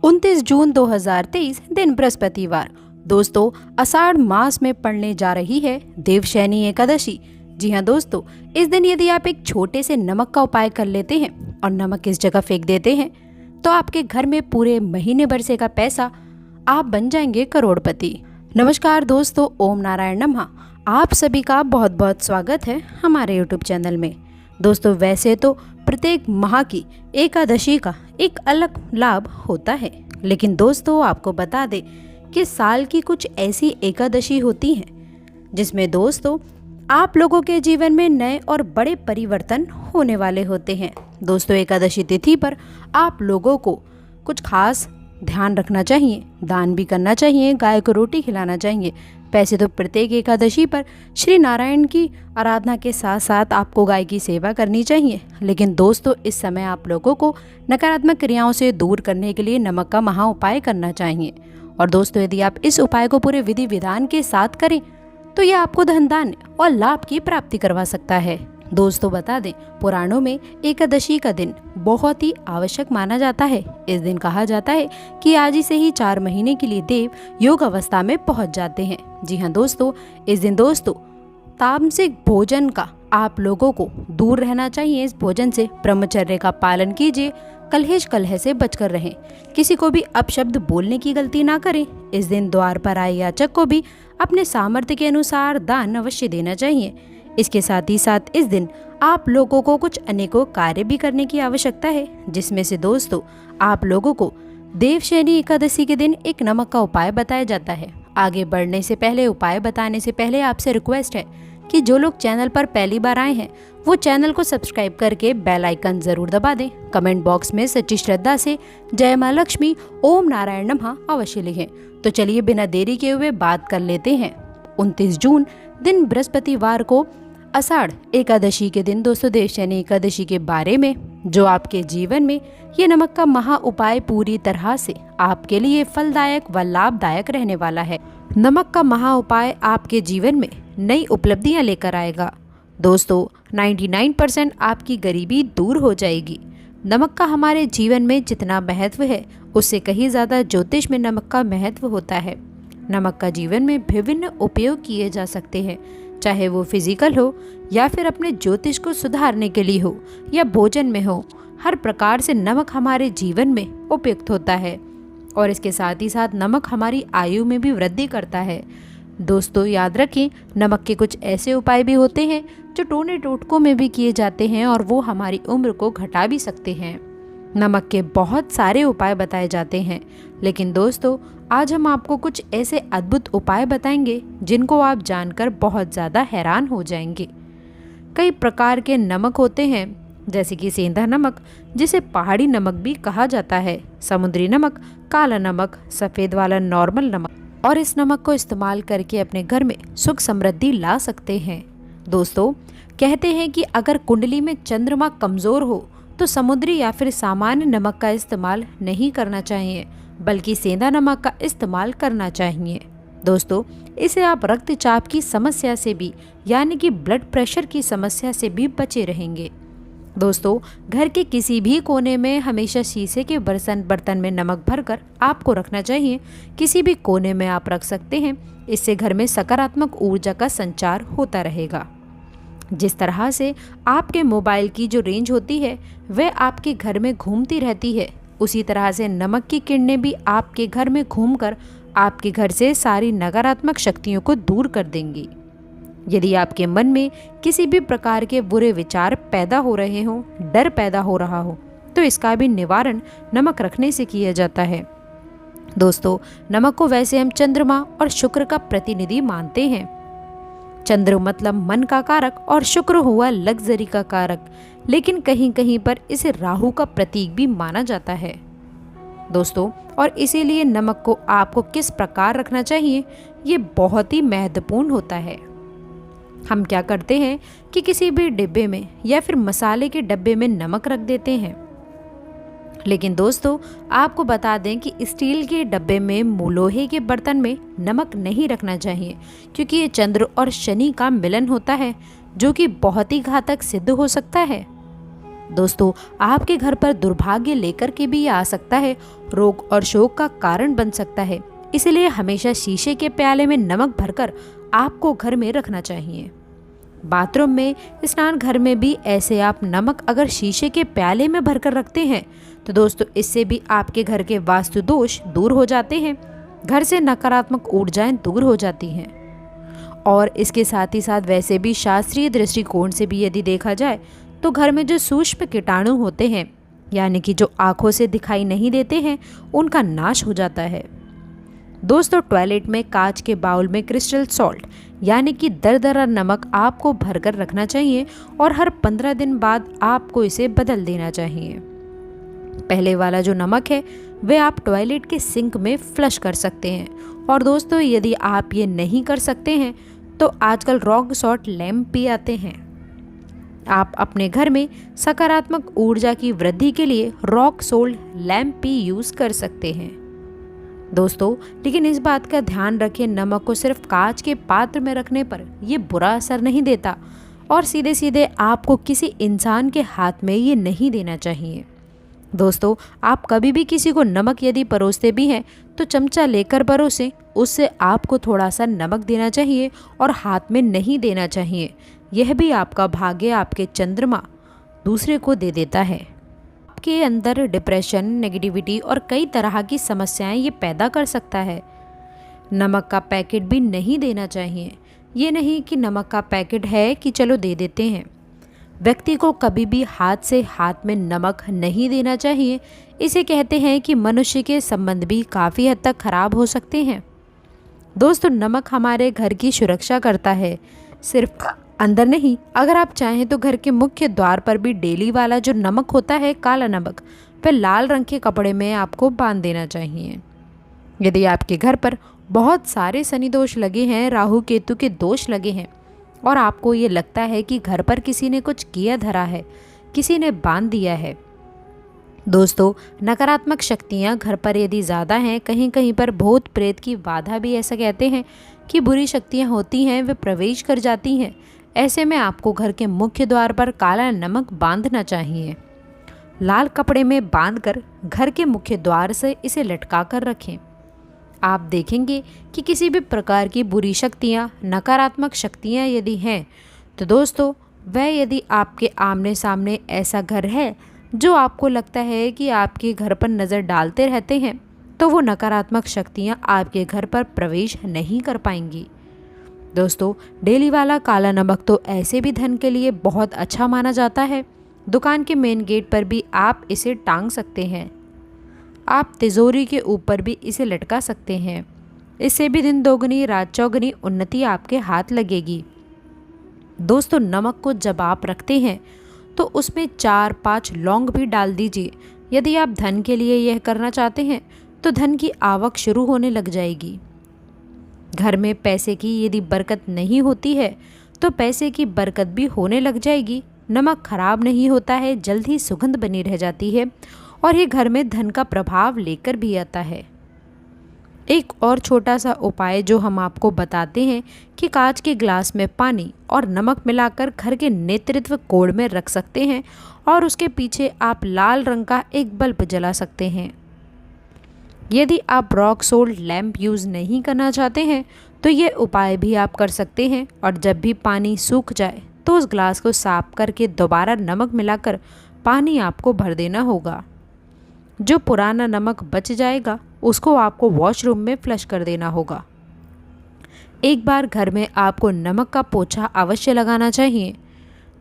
29 जून 2023 दिन बृहस्पतिवार। दोस्तों, आषाढ़ मास में पड़ने जा रही है देवशयनी एकादशी। जी हाँ दोस्तों, इस दिन यदि आप एक छोटे से नमक का उपाय कर लेते हैं और नमक इस जगह फेंक देते हैं तो आपके घर में पूरे महीने भर से का पैसा आप बन जाएंगे करोड़पति। नमस्कार दोस्तों, ओम नारायण नमः। आप सभी का बहुत बहुत स्वागत है हमारे YouTube चैनल में। दोस्तों, वैसे तो प्रत्येक माह की एकादशी का एक अलग लाभ होता है, लेकिन दोस्तों आपको बता दें कि साल की कुछ ऐसी एकादशी होती हैं जिसमें दोस्तों आप लोगों के जीवन में नए और बड़े परिवर्तन होने वाले होते हैं। दोस्तों, एकादशी तिथि पर आप लोगों को कुछ खास ध्यान रखना चाहिए, दान भी करना चाहिए, गाय को रोटी खिलाना चाहिए। वैसे तो प्रत्येक एकादशी पर श्री नारायण की आराधना के साथ साथ आपको गाय की सेवा करनी चाहिए, लेकिन दोस्तों इस समय आप लोगों को नकारात्मक क्रियाओं से दूर करने के लिए नमक का महा उपाय करना चाहिए। और दोस्तों, यदि आप इस उपाय को पूरे विधि विधान के साथ करें तो यह आपको धन धान्य और लाभ की प्राप्ति करवा सकता है। दोस्तों बता दें, पुराणों में एकादशी का दिन बहुत ही आवश्यक माना जाता है। इस दिन कहा जाता है कि आज ही से ही 4 महीने के लिए देव योग अवस्था में पहुंच जाते हैं। जी हाँ दोस्तों, इस दिन दोस्तों तामसिक भोजन का आप लोगों को दूर रहना चाहिए। इस भोजन से ब्रह्मचर्य का पालन कीजिए, कलहेश कलह से बचकर रहें, किसी को भी अपशब्द बोलने की गलती ना करें। इस दिन द्वार पर आए याचक को भी अपने सामर्थ्य के अनुसार दान अवश्य देना चाहिए। इसके साथ ही साथ इस दिन आप लोगों को कुछ अनेकों कार्य भी करने की आवश्यकता है, जिसमें से दोस्तों आप लोगों को देवशयनी एकादशी के दिन एक नमक का उपाय बताया जाता है। आगे बढ़ने से पहले, उपाय बताने से पहले आपसे रिक्वेस्ट है कि जो लोग चैनल पर पहली बार आए हैं वो चैनल को सब्सक्राइब करके बेल आइकन जरूर दबा दें। कमेंट बॉक्स में सच्ची श्रद्धा से जय मां लक्ष्मी, ओम नारायण नमः अवश्य लिखें। तो चलिए बिना देरी के हुए बात कर लेते हैं 29 जून दिन बृहस्पतिवार को आषाढ़ एकादशी के दिन दोस्तों देवशयनी एकादशी के बारे में, जो आपके जीवन में ये नमक का महा उपाय पूरी तरह से आपके लिए फलदायक व लाभदायक रहने वाला है। नमक का महा उपाय आपके जीवन में नई उपलब्धियां लेकर आएगा। दोस्तों 99% आपकी गरीबी दूर हो जाएगी। नमक का हमारे जीवन में जितना महत्व है उससे कहीं ज़्यादा ज्योतिष में नमक का महत्व होता है। नमक का जीवन में विभिन्न उपयोग किए जा सकते हैं, चाहे वो फिजिकल हो या फिर अपने ज्योतिष को सुधारने के लिए हो या भोजन में हो। हर प्रकार से नमक हमारे जीवन में उपयुक्त होता है और इसके साथ ही साथ नमक हमारी आयु में भी वृद्धि करता है। दोस्तों याद रखें, नमक के कुछ ऐसे उपाय भी होते हैं जो टोने टोटकों में भी किए जाते हैं और वो हमारी उम्र को घटा भी सकते हैं। नमक के बहुत सारे उपाय बताए जाते हैं, लेकिन दोस्तों आज हम आपको कुछ ऐसे अद्भुत उपाय बताएंगे जिनको आप जानकर बहुत ज़्यादा हैरान हो जाएंगे। कई प्रकार के नमक होते हैं, जैसे कि सेंधा नमक जिसे पहाड़ी नमक भी कहा जाता है, समुद्री नमक, काला नमक, सफ़ेद वाला नॉर्मल नमक, और इस नमक को इस्तेमाल करके अपने घर में सुख समृद्धि ला सकते हैं। दोस्तों कहते हैं कि अगर कुंडली में चंद्रमा कमज़ोर हो तो समुद्री या फिर सामान्य नमक का इस्तेमाल नहीं करना चाहिए, बल्कि सेंधा नमक का इस्तेमाल करना चाहिए। दोस्तों इसे आप रक्तचाप की समस्या से भी, यानी कि ब्लड प्रेशर की समस्या से भी बचे रहेंगे। दोस्तों घर के किसी भी कोने में हमेशा शीशे के बर्तन में नमक भरकर आपको रखना चाहिए। किसी भी कोने में आप रख सकते हैं, इससे घर में सकारात्मक ऊर्जा का संचार होता रहेगा। जिस तरह से आपके मोबाइल की जो रेंज होती है वह आपके घर में घूमती रहती है, उसी तरह से नमक की किरणें भी आपके घर में घूमकर आपके घर से सारी नकारात्मक शक्तियों को दूर कर देंगी। यदि आपके मन में किसी भी प्रकार के बुरे विचार पैदा हो रहे हों, डर पैदा हो रहा हो, तो इसका भी निवारण नमक रखने से किया जाता है। दोस्तों नमक को वैसे हम चंद्रमा और शुक्र का प्रतिनिधि मानते हैं। चंद्र मतलब मन का कारक और शुक्र हुआ लग्जरी का कारक, लेकिन कहीं कहीं पर इसे राहु का प्रतीक भी माना जाता है। दोस्तों और इसीलिए नमक को आपको किस प्रकार रखना चाहिए ये बहुत ही महत्वपूर्ण होता है। हम क्या करते हैं कि किसी भी डिब्बे में या फिर मसाले के डब्बे में नमक रख देते हैं, लेकिन दोस्तों आपको बता दें कि स्टील के डब्बे में, लोहे के बर्तन में नमक नहीं रखना चाहिए, क्योंकि ये चंद्र और शनि का मिलन होता है जो कि बहुत ही घातक सिद्ध हो सकता है। दोस्तों, आपके घर पर दुर्भाग्य लेकर के भी आ सकता है, रोग और शोक का कारण बन सकता है। इसलिए हमेशा शीशे के प्याले में नमक भरकर आपको घर में रखना चाहिए। बाथरूम में, स्नान घर में भी ऐसे आप नमक अगर शीशे के प्याले में भरकर रखते हैं तो दोस्तों इससे भी आपके घर के वास्तु दोष दूर हो जाते हैं, घर से नकारात्मक ऊर्जाएं दूर हो जाती हैं। और इसके साथ ही साथ वैसे भी शास्त्रीय दृष्टिकोण से भी यदि देखा जाए तो घर में जो सूक्ष्म कीटाणु होते हैं, यानी कि जो आंखों से दिखाई नहीं देते हैं, उनका नाश हो जाता है। दोस्तों, टॉयलेट में कांच के बाउल में क्रिस्टल सॉल्ट यानी कि दरदरा नमक आपको भरकर रखना चाहिए और हर 15 दिन बाद आपको इसे बदल देना चाहिए। पहले वाला जो नमक है वे आप टॉयलेट के सिंक में फ्लश कर सकते हैं। और दोस्तों, यदि आप ये नहीं कर सकते हैं तो आजकल रॉक सॉल्ट लैम्प भी आते हैं। आप अपने घर में सकारात्मक ऊर्जा की वृद्धि के लिए रॉक सॉल्ट लैम्प भी यूज़ कर सकते हैं। दोस्तों, लेकिन इस बात का ध्यान रखें, नमक को सिर्फ कांच के पात्र में रखने पर ये बुरा असर नहीं देता और सीधे सीधे आपको किसी इंसान के हाथ में ये नहीं देना चाहिए। दोस्तों, आप कभी भी किसी को नमक यदि परोसते भी हैं तो चमचा लेकर परोसें, उससे आपको थोड़ा सा नमक देना चाहिए और हाथ में नहीं देना चाहिए। यह भी आपका भाग्य, आपके चंद्रमा दूसरे को दे देता है। आपके अंदर डिप्रेशन, नेगेटिविटी और कई तरह की समस्याएं ये पैदा कर सकता है। नमक का पैकेट भी नहीं देना चाहिए। ये नहीं कि नमक का पैकेट है कि चलो दे देते हैं। व्यक्ति को कभी भी हाथ से हाथ में नमक नहीं देना चाहिए। इसे कहते हैं कि मनुष्य के संबंध भी काफ़ी हद तक खराब हो सकते हैं। दोस्तों, नमक हमारे घर की सुरक्षा करता है, सिर्फ अंदर नहीं। अगर आप चाहें तो घर के मुख्य द्वार पर भी डेली वाला जो नमक होता है, काला नमक, वह लाल रंग के कपड़े में आपको बांध देना चाहिए। यदि आपके घर पर बहुत सारे शनि दोष लगे हैं, राहु केतु के दोष लगे हैं और आपको ये लगता है कि घर पर किसी ने कुछ किया धरा है, किसी ने बांध दिया है। दोस्तों, नकारात्मक शक्तियाँ घर पर यदि ज़्यादा हैं, कहीं कहीं पर भूत प्रेत की बाधा भी ऐसा कहते हैं कि बुरी शक्तियाँ होती हैं, वे प्रवेश कर जाती हैं। ऐसे में आपको घर के मुख्य द्वार पर काला नमक बांधना चाहिए। लाल कपड़े में बांधकर घर के मुख्य द्वार से इसे लटका कर रखें। आप देखेंगे कि किसी भी प्रकार की बुरी शक्तियाँ, नकारात्मक शक्तियाँ यदि हैं तो दोस्तों, वह यदि आपके आमने सामने ऐसा घर है जो आपको लगता है कि आपके घर पर नज़र डालते रहते हैं, तो वो नकारात्मक शक्तियाँ आपके घर पर प्रवेश नहीं कर पाएंगी। दोस्तों, डेली वाला काला नमक तो ऐसे भी धन के लिए बहुत अच्छा माना जाता है। दुकान के मेन गेट पर भी आप इसे टांग सकते हैं। आप तिजोरी के ऊपर भी इसे लटका सकते हैं। इससे भी दिन दोगुनी रात चौगुनी उन्नति आपके हाथ लगेगी। दोस्तों, नमक को जब आप रखते हैं तो उसमें 4-5 लौंग भी डाल दीजिए। यदि आप धन के लिए यह करना चाहते हैं तो धन की आवक शुरू होने लग जाएगी। घर में पैसे की यदि बरकत नहीं होती है तो पैसे की बरकत भी होने लग जाएगी। नमक खराब नहीं होता है, जल्द ही सुगंध बनी रह जाती है और ये घर में धन का प्रभाव लेकर भी आता है। एक और छोटा सा उपाय जो हम आपको बताते हैं कि कांच के ग्लास में पानी और नमक मिलाकर घर के नेतृत्व कोण में रख सकते हैं और उसके पीछे आप लाल रंग का एक बल्ब जला सकते हैं। यदि आप रॉक सोल्ट लैम्प यूज़ नहीं करना चाहते हैं तो ये उपाय भी आप कर सकते हैं और जब भी पानी सूख जाए तो उस ग्लास को साफ करके दोबारा नमक मिलाकर पानी आपको भर देना होगा। जो पुराना नमक बच जाएगा उसको आपको वॉशरूम में फ्लश कर देना होगा। एक बार घर में आपको नमक का पोछा अवश्य लगाना चाहिए।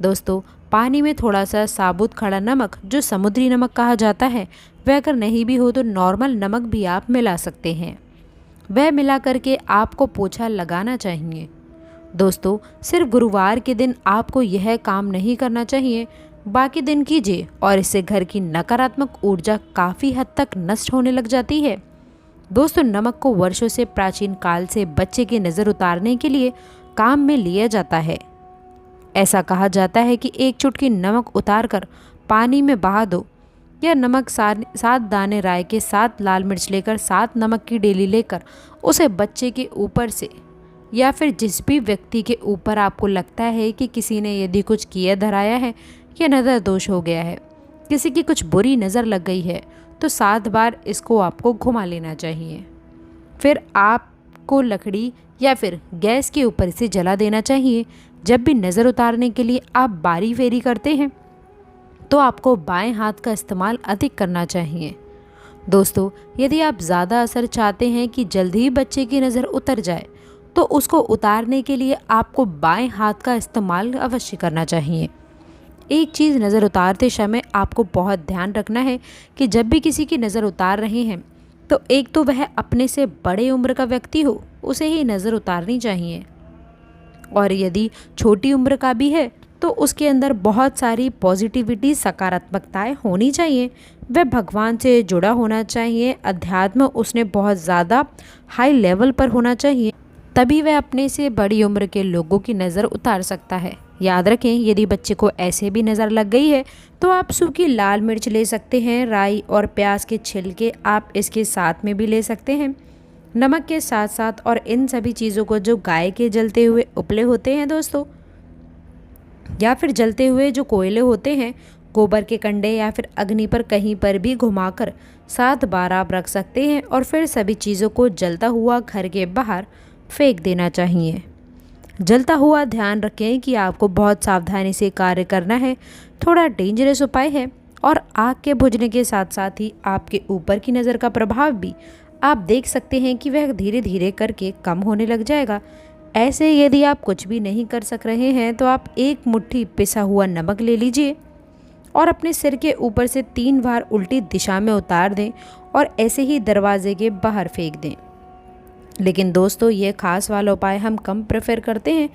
दोस्तों, पानी में थोड़ा सा साबुत खड़ा नमक जो समुद्री नमक कहा जाता है, वह अगर नहीं भी हो तो नॉर्मल नमक भी आप मिला सकते हैं। वह मिला करके आपको पोछा लगाना चाहिए। दोस्तों, सिर्फ गुरुवार के दिन आपको यह काम नहीं करना चाहिए, बाकी दिन कीजिए और इससे घर की नकारात्मक ऊर्जा काफ़ी हद तक नष्ट होने लग जाती है। दोस्तों, नमक को वर्षों से प्राचीन काल से बच्चे की नज़र उतारने के लिए काम में लिया जाता है। ऐसा कहा जाता है कि एक चुटकी नमक उतारकर पानी में बहा दो या नमक 7 दाने राई के 7 लाल मिर्च लेकर 7 नमक की डेली लेकर उसे बच्चे के ऊपर से या फिर जिस भी व्यक्ति के ऊपर आपको लगता है कि किसी ने यदि कुछ किया धराया है या नज़र दोष हो गया है, किसी की कुछ बुरी नज़र लग गई है, तो 7 बार इसको आपको घुमा लेना चाहिए। फिर आपको लकड़ी या फिर गैस के ऊपर इसे जला देना चाहिए। जब भी नज़र उतारने के लिए आप बारी फेरी करते हैं तो आपको बाएं हाथ का इस्तेमाल अधिक करना चाहिए। दोस्तों, यदि आप ज़्यादा असर चाहते हैं कि जल्दी ही बच्चे की नज़र उतर जाए, तो उसको उतारने के लिए आपको बाएं हाथ का इस्तेमाल अवश्य करना चाहिए। एक चीज़ नज़र उतारते समय आपको बहुत ध्यान रखना है कि जब भी किसी की नज़र उतार रहे हैं तो एक तो वह अपने से बड़े उम्र का व्यक्ति हो, उसे ही नज़र उतारनी चाहिए। और यदि छोटी उम्र का भी है तो उसके अंदर बहुत सारी पॉजिटिविटी, सकारात्मकताएं होनी चाहिए। वह भगवान से जुड़ा होना चाहिए, अध्यात्म उसने बहुत ज़्यादा हाई लेवल पर होना चाहिए, तभी वह अपने से बड़ी उम्र के लोगों की नज़र उतार सकता है। याद रखें, यदि बच्चे को ऐसे भी नज़र लग गई है तो आप सूखी लाल मिर्च ले सकते हैं, राई और प्याज के छिलके आप इसके साथ में भी ले सकते हैं, नमक के साथ साथ। और इन सभी चीज़ों को जो गाय के जलते हुए उपले होते हैं दोस्तों, या फिर जलते हुए जो कोयले होते हैं, गोबर के कंडे या फिर अग्नि पर कहीं पर भी घुमाकर 7 बार आप रख सकते हैं और फिर सभी चीज़ों को जलता हुआ घर के बाहर फेंक देना चाहिए। जलता हुआ ध्यान रखें कि आपको बहुत सावधानी से कार्य करना है, थोड़ा डेंजरस उपाय है और आग के बुझने के साथ साथ ही आपके ऊपर की नज़र का प्रभाव भी आप देख सकते हैं कि वह धीरे धीरे करके कम होने लग जाएगा। ऐसे यदि आप कुछ भी नहीं कर सक रहे हैं तो आप एक मुट्ठी पिसा हुआ नमक ले लीजिए और अपने सिर के ऊपर से 3 बार उल्टी दिशा में उतार दें और ऐसे ही दरवाजे के बाहर फेंक दें। लेकिन दोस्तों, ये खास वाला उपाय हम कम प्रेफर करते हैं,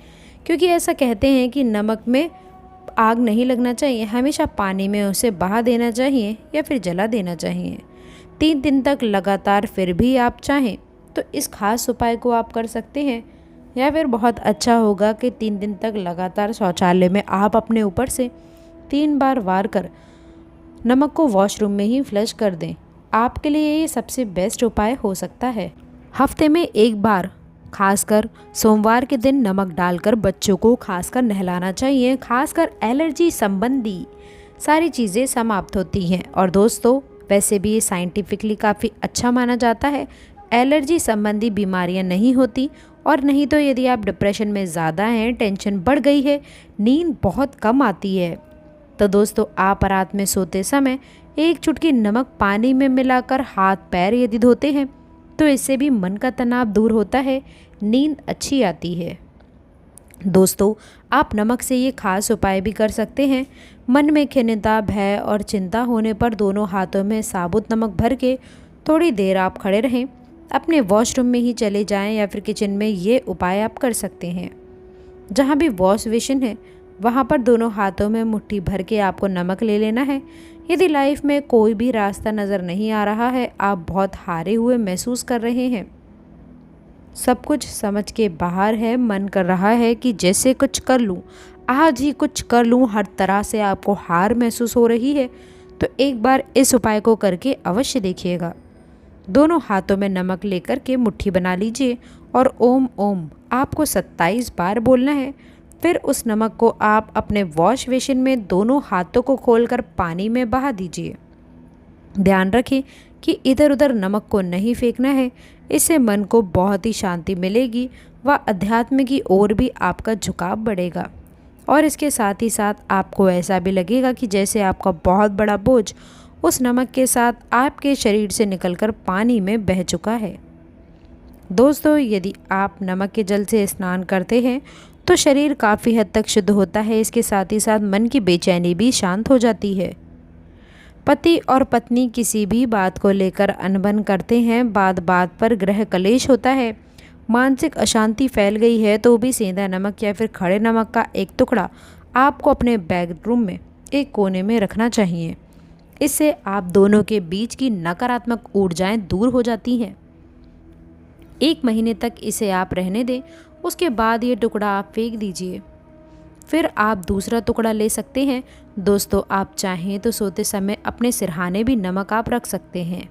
क्योंकि ऐसा कहते हैं कि नमक में आग नहीं लगना चाहिए, हमेशा पानी में उसे बहा देना चाहिए या फिर जला देना चाहिए 3 दिन तक लगातार। फिर भी आप चाहें तो इस खास उपाय को आप कर सकते हैं, या फिर बहुत अच्छा होगा कि 3 दिन तक लगातार शौचालय में आप अपने ऊपर से 3 बार वार कर नमक को वॉशरूम में ही फ्लश कर दें। आपके लिए ये सबसे बेस्ट उपाय हो सकता है। हफ्ते में 1 बार खासकर सोमवार के दिन नमक डालकर बच्चों को खासकर नहलाना चाहिए। खासकर एलर्जी संबंधी सारी चीज़ें समाप्त होती हैं। और दोस्तों, वैसे भी ये साइंटिफिकली काफ़ी अच्छा माना जाता है, एलर्जी संबंधी बीमारियां नहीं होती। और नहीं तो यदि आप डिप्रेशन में ज़्यादा हैं, टेंशन बढ़ गई है, नींद बहुत कम आती है, तो दोस्तों आप रात में सोते समय 1 चुटकी नमक पानी में मिलाकर हाथ पैर यदि धोते हैं तो इससे भी मन का तनाव दूर होता है, नींद अच्छी आती है। दोस्तों, आप नमक से ये खास उपाय भी कर सकते हैं। मन में खिन्नता, भय और चिंता होने पर दोनों हाथों में साबुत नमक भर के थोड़ी देर आप खड़े रहें, अपने वॉशरूम में ही चले जाएं या फिर किचन में ये उपाय आप कर सकते हैं। जहाँ भी वॉश बेसिन है वहाँ पर दोनों हाथों में मुट्ठी भर के आपको नमक ले लेना है। यदि लाइफ में कोई भी रास्ता नज़र नहीं आ रहा है, आप बहुत हारे हुए महसूस कर रहे हैं, सब कुछ समझ के बाहर है, मन कर रहा है कि जैसे कुछ कर लूँ, आज ही कुछ कर लूँ, हर तरह से आपको हार महसूस हो रही है, तो एक बार इस उपाय को करके अवश्य देखिएगा। दोनों हाथों में नमक लेकर के मुट्ठी बना लीजिए और ओम ओम आपको 27 बार बोलना है। फिर उस नमक को आप अपने वॉश बेसिन में दोनों हाथों को खोलकर पानी में बहा दीजिए। ध्यान रखें कि इधर उधर नमक को नहीं फेंकना है, इससे मन को बहुत ही शांति मिलेगी व अध्यात्म की ओर भी आपका झुकाव बढ़ेगा। और इसके साथ ही साथ आपको ऐसा भी लगेगा कि जैसे आपका बहुत बड़ा बोझ उस नमक के साथ आपके शरीर से निकलकर पानी में बह चुका है। दोस्तों, यदि आप नमक के जल से स्नान करते हैं तो शरीर काफ़ी हद तक शुद्ध होता है। इसके साथ ही साथ मन की बेचैनी भी शांत हो जाती है। पति और पत्नी किसी भी बात को लेकर अनबन करते हैं, बात बात पर गृह कलेश होता है, मानसिक अशांति फैल गई है, तो भी सेंधा नमक या फिर खड़े नमक का एक टुकड़ा आपको अपने बेडरूम में एक कोने में रखना चाहिए। इससे आप दोनों के बीच की नकारात्मक ऊर्जाएं दूर हो जाती हैं। 1 महीने तक इसे आप रहने दें, उसके बाद ये टुकड़ा आप फेंक दीजिए। फिर आप दूसरा टुकड़ा ले सकते हैं। दोस्तों, आप चाहें तो सोते समय अपने सिरहाने भी नमक आप रख सकते हैं।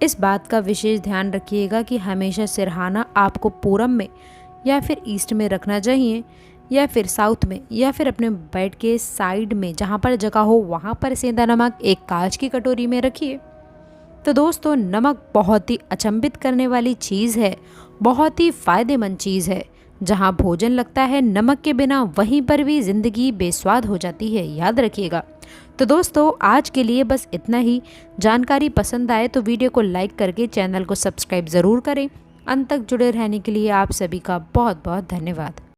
इस बात का विशेष ध्यान रखिएगा कि हमेशा सिरहाना आपको पूरब में या फिर ईस्ट में रखना चाहिए। या फिर साउथ में या फिर अपने बेड के साइड में जहाँ पर जगह हो वहाँ पर सेंधा नमक एक कांच की कटोरी में रखिए। तो दोस्तों नमक बहुत ही अचंभित करने वाली चीज़ है, बहुत ही फायदेमंद चीज़ है। जहाँ भोजन लगता है नमक के बिना वहीं पर भी ज़िंदगी बेस्वाद हो जाती है, याद रखिएगा। तो दोस्तों आज के लिए बस इतना ही। जानकारी पसंद आए तो वीडियो को लाइक करके चैनल को सब्सक्राइब ज़रूर करें। अंत तक जुड़े रहने के लिए आप सभी का बहुत बहुत धन्यवाद।